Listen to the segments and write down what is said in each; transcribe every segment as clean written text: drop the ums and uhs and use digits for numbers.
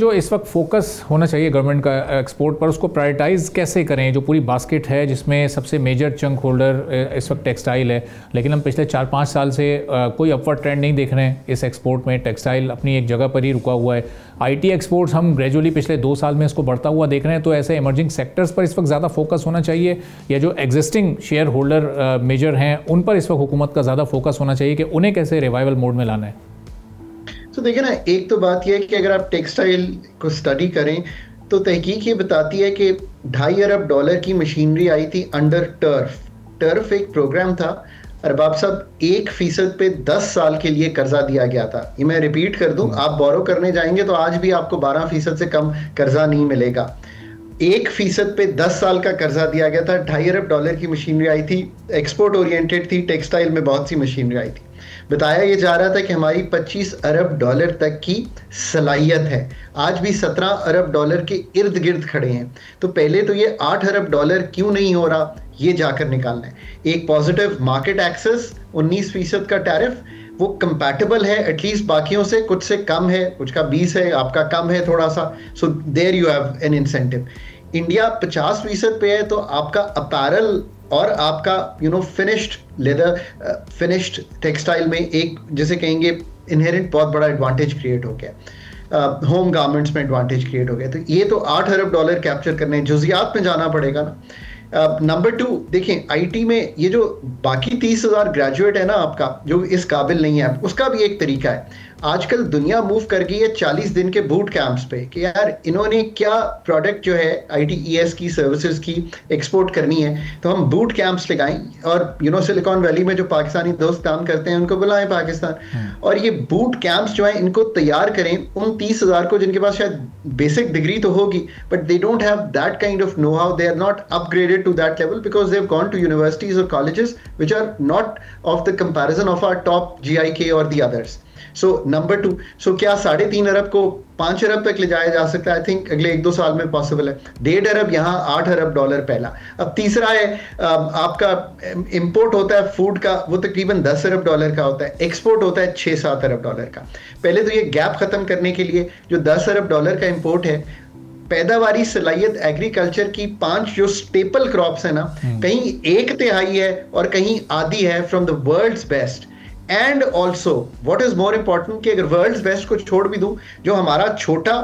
जो इस वक्त फोकस होना चाहिए गवर्नमेंट का एक्सपोर्ट पर, उसको प्रायोरिटाइज कैसे करें? जो पूरी बास्केट है जिसमें सबसे मेजर चंक होल्डर इस वक्त टेक्सटाइल है, लेकिन हम पिछले 4-5 साल से कोई अपवर्ड ट्रेंड नहीं देख रहे हैं इस एक्सपोर्ट में। टेक्सटाइल अपनी एक जगह पर ही रुका हुआ है। आईटी एक्सपोर्ट्स हम ग्रेजुअली पिछले 2 साल में इसको बढ़ता हुआ देख रहे हैं। तो ऐसे इमर्जिंग सेक्टर्स पर इस वक्त ज़्यादा फोकस होना चाहिए, या जो एग्जिस्टिंग शेयर होल्डर मेजर हैं उन पर इस वक्त हुकूमत का ज़्यादा फोकस होना चाहिए कि उन्हें कैसे रिवाइवल मोड में लाना है? तो देखिए ना, एक तो बात यह है कि अगर आप टेक्सटाइल को स्टडी करें तो तहकीक ये बताती है कि $2.5 अरब की मशीनरी आई थी अंडर टर्फ एक प्रोग्राम था। अरबाब साहब 1% पे 10 साल के लिए कर्जा दिया गया था। ये मैं रिपीट कर दूं, आप बोरो करने जाएंगे तो आज भी आपको 12% से कम कर्जा नहीं मिलेगा। 1% पे 10 साल का कर्जा दिया गया था। $2.5 अरब की मशीनरी आई थी, एक्सपोर्ट ओरिएंटेड थी। टेक्सटाइल में बहुत सी मशीनरी आई थी। बताया ये जा रहा था कि हमारी $25 अरब तक की सलाहियत है। आज भी $17 अरब के इर्द गिर्द खड़े हैं। तो पहले तो ये $8 अरब क्यों नहीं हो रहा, ये जाकर निकालना है। एक पॉजिटिव मार्केट एक्सेस, 19% का टैरिफ, वो कंपैटिबल है एटलीस्ट बाकियों से, कुछ से कम है, कुछ का 20 है, आपका कम है थोड़ा सा। So there you have an incentive. India 50% पे है, तो आपका अपैरल और आपका फिनिश्ड लेदर, फिनिश्ड टेक्सटाइल में एक जैसे कहेंगे इनहेरेंट बहुत बड़ा एडवांटेज क्रिएट हो गया। होम गारमेंट्स में एडवांटेज क्रिएट हो गया। तो ये तो $8 अरब कैप्चर करने, जुजियात में जाना पड़ेगा ना। नंबर 2 देखें, आईटी में ये जो बाकी 30,000 ग्रेजुएट है ना आपका, जो इस काबिल नहीं है, उसका भी एक तरीका है। आजकल दुनिया मूव कर गई है 40 दिन के बूट कैंप्स पे कि यार इन्होंने क्या प्रोडक्ट जो है ITES की सर्विसेज की एक्सपोर्ट करनी है, तो हम बूट कैंप्स लगाएं। और सिलिकॉन वैली में जो पाकिस्तानी दोस्त काम करते हैं उनको बुलाएं पाकिस्तान, और ये बूट कैंप्स जो है इनको तैयार करें उन 30,000 को जिनके पास शायद बेसिक डिग्री तो होगी but they don't have that kind of know how, they are not upgraded to that level because they have gone to universities और colleges which are not of the comparison of our top GIK और the others. So number 2, क्या 3.5 अरब को 5 अरब तक ले जाया जा सकता है? आई थिंक अगले 1-2 साल में पॉसिबल है। $1.5 अरब यहाँ, $8 अरब पहला। अब तीसरा है आपका इंपोर्ट होता है फूड का, वो तकरीबन $10 अरब का होता है। एक्सपोर्ट होता है $6-7 अरब का। पहले तो ये गैप खत्म करने के लिए जो $10 अरब का इंपोर्ट है, पैदावारी सलाहियत एग्रीकल्चर की 5 जो स्टेपल क्रॉप्स है ना, कहीं 1/3 है और कहीं आधी है from the world's best. And also what is more important कि अगर वर्ल्ड्स बेस्ट को छोड़ भी दूं, जो हमारा छोटा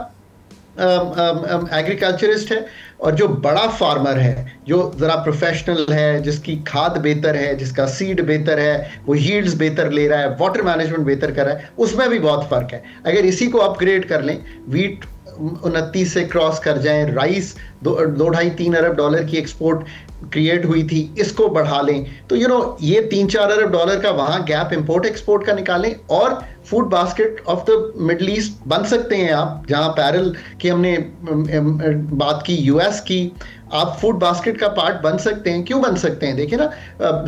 एग्रीकल्चरिस्ट है और जो बड़ा फार्मर है, जो जरा प्रोफेशनल है, जिसकी खाद बेहतर है, जिसका सीड बेहतर है, वो यील्ड्स बेहतर ले रहा है, वाटर मैनेजमेंट बेहतर कर रहा है, उसमें भी बहुत फर्क है। अगर इसी को अपग्रेड कर लें, वीट 29 से क्रॉस कर जाएं, राइस $2.5-3 अरब की एक्सपोर्ट क्रिएट हुई थी, इसको बढ़ा लें, तो ये $3-4 अरब का वहां गैप इंपोर्ट एक्सपोर्ट का निकालें, और food basket of the middle east बन सकते हैं आप। जहां पैरल की हमने बात की, US की, आप फूड बास्केट का पार्ट बन सकते हैं। क्यों बन सकते हैं? देखिए ना,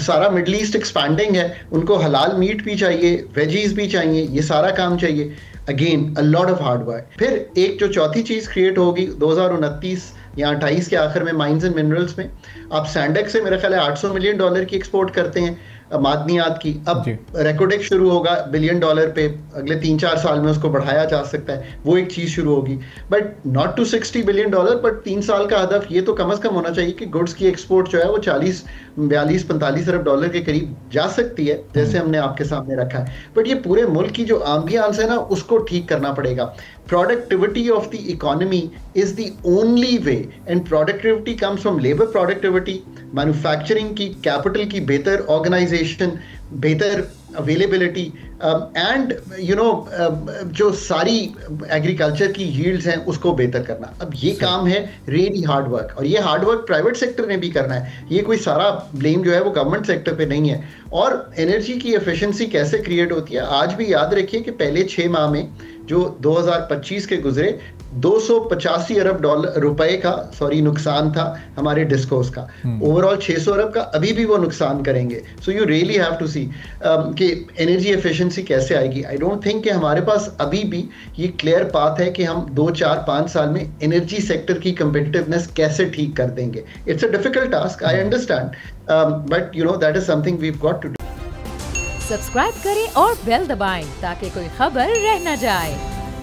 सारा मिडल ईस्ट एक्सपैंडिंग है, उनको हलाल मीट भी चाहिए, वेजीज भी चाहिए, ये सारा काम चाहिए। Again a lot of hard work. फिर एक जो चौथी चीज क्रिएट होगी 2029 या 28 के आखिर में, माइंस एंड मिनरल्स में आप सैंडेक से मेरा ख्याल है $800 मिलियन की एक्सपोर्ट करते हैं मादनियात की। अब रेकोडेक शुरू होगा $1 बिलियन पे, अगले 3-4 साल में उसको बढ़ाया जा सकता है, वो एक चीज शुरू होगी। But not to $60 billion, but 3 साल का हदफ ये तो कम से कम होना चाहिए कि गुड्स की एक्सपोर्ट जो है वो 40-42-45 अरब के करीब जा सकती है, जैसे हमने आपके सामने रखा है। बट ये पूरे मुल्क की जो एम्बियंस है ना, उसको ठीक करना पड़ेगा। Productivity of the economy is the only way, and productivity comes from labour productivity, manufacturing की, कैपिटल की बेहतर ऑर्गेनाइजेशन, बेहतर अवेलेबिलिटी, एंड जो सारी एग्रीकल्चर की यील्ड्स हैं उसको बेहतर करना। अब ये काम है रियली हार्ड वर्क, और ये हार्ड वर्क प्राइवेट सेक्टर ने भी करना है। ये कोई सारा ब्लेम जो है वो गवर्नमेंट सेक्टर पे नहीं है। और एनर्जी की एफिशिएंसी कैसे क्रिएट होती है, आज भी याद रखिए कि पहले 6 माह में जो 2025 के गुजरे, $285 अरब का नुकसान था हमारे डिस्कोस का। ओवरऑल 600 अरब का अभी भी वो नुकसान करेंगे। So you really have to see कि एनर्जी एफिशिएंसी कैसे आएगी। आई डोंट थिंक कि हमारे पास अभी भी ये क्लियर पाथ है कि हम 2-4-5 साल में एनर्जी सेक्टर की कंपिटिटिवनेस कैसे ठीक कर देंगे। It's a difficult task, I understand, but that is something we have got to do. Subscribe करें और बेल दबाएं ताकि कोई खबर रह न जाए।